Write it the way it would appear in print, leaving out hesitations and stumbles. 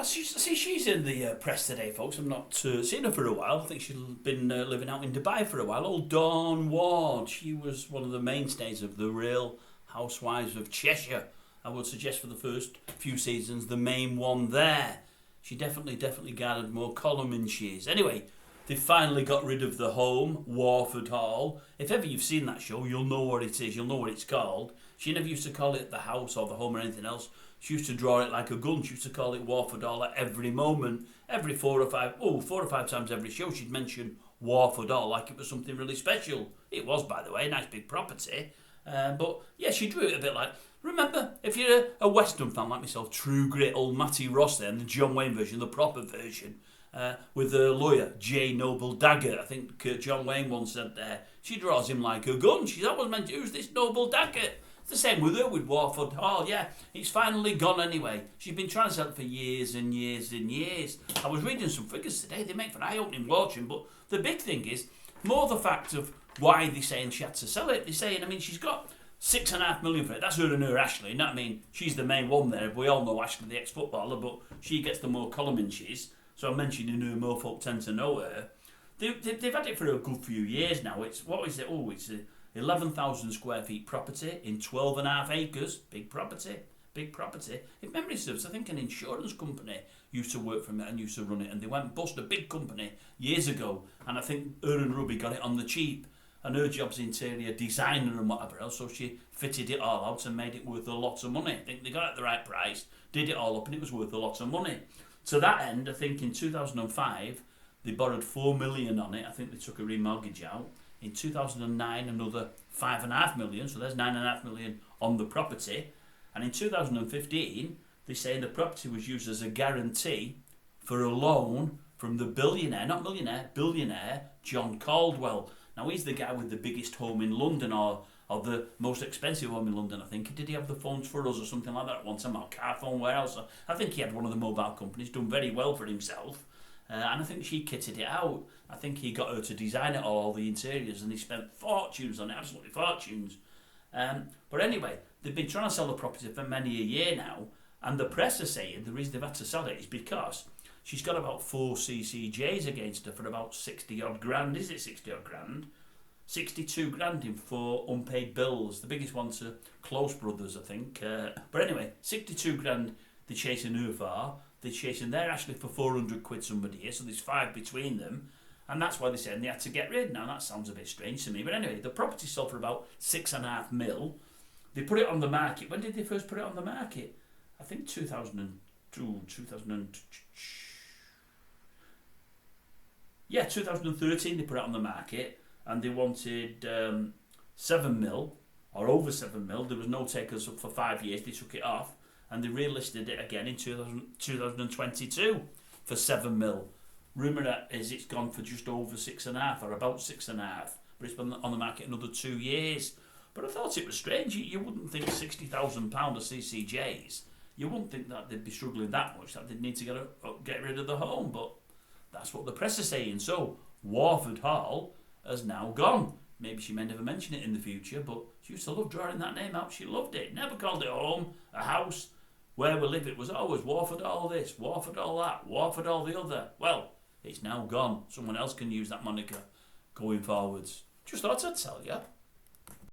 She's in the press today, folks. I've not seen her for a while. I think she's been living out in Dubai for a while. Old Dawn Ward. She was one of the mainstays of the real Housewives of Cheshire. I would suggest for the first few seasons, the main one there. She definitely garnered more column inches. Anyway, they finally got rid of the home, WARFORD Hall. If ever you've seen that show, you'll know what it is. You'll know what it's called. She never used to call it the house or the home or anything else. She used to draw it like a gun. She used to call it WARFORD Hall at every moment. Every four or five times every show, she'd mention WARFORD Hall like it was something really special. It was, by the way, a nice big property. But yeah, she drew it a bit like... Remember, if you're a Western fan like myself, True Grit, old Matty Ross there, and the John Wayne version, the proper version, with the lawyer, J. Noble Daggett. I think John Wayne once said there, she draws him like a gun. She's always meant, who's this Noble Daggett? It's the same with her, with WARFORD Hall. Yeah, it's finally gone anyway. She's been trying to sell it for years and years and years. I was reading some figures today. They make for an eye-opening watching, but the big thing is more the fact of why they're saying she had to sell it. They're saying, I mean, she's got 6.5 million for it. That's her and her Ashley. You know what I mean? She's the main one there. We all know Ashley, the ex-footballer, but she gets the more column inches. So I'm mentioning her, more folk tend to know her. They've had it for a good few years now. It's, what is it? Oh, it's a 11,000 square feet property in 12.5 acres. Big property. If memory serves, I think an insurance company used to work from it and used to run it, and they went bust, a big company, years ago. And I think her and Ruby got it on the cheap. And her job's interior designer and whatever else, so she fitted it all out and made it worth a lot of money. I think they got it at the right price, did it all up, and it was worth a lot of money. To that end, I think in 2005, they borrowed 4 million on it. I think they took a remortgage out. In 2009, another 5.5 million, so there's 9.5 million on the property. And in 2015, they say the property was used as a guarantee for a loan from the billionaire, John Caldwell. Now, he's the guy with the biggest home in London, or the most expensive home in London, I think. Did he have the phones for us or something like that at one time, or Carphone Warehouse? I think he had one of the mobile companies, done very well for himself. And I think she kitted it out. I think he got her to design it all the interiors, and he spent fortunes on it, absolutely fortunes. But anyway, they've been trying to sell the property for many a year now, and the press are saying the reason they've had to sell it is because she's got about 4 CCJs against her for about 60 odd grand. Is it 60 odd grand? 62 grand in 4 unpaid bills. The biggest one's to Close Brothers, I think. But anyway, 62 grand they're chasing her for. They're chasing their Ashley for 400 quid somebody here, so there's 5 between them. And that's why they said they had to get rid. Now, that sounds a bit strange to me. But anyway, the property sold for about 6.5 mil. They put it on the market. When did they first put it on the market? I think 2002, 2013 they put it on the market, and they wanted 7 mil, or over 7 mil. There was no takers up for 5 years. They took it off, and they relisted it again in 2022 for 7 mil. Rumour is it's gone for just over 6.5, or about 6.5, but it's been on the market another 2 years. But I thought it was strange. You wouldn't think £60,000 of CCJs. You wouldn't think that they'd be struggling that much, that they'd need to get rid of the home, but that's what the press are saying. So, WARFORD Hall has now gone. Maybe she may never mention it in the future, but she used to love drawing that name out. She loved it. Never called it a home, a house. Where we live, it was always WARFORD Hall this, WARFORD Hall that, WARFORD Hall the other. Well, it's now gone. Someone else can use that moniker going forwards. Just thought I'd tell you.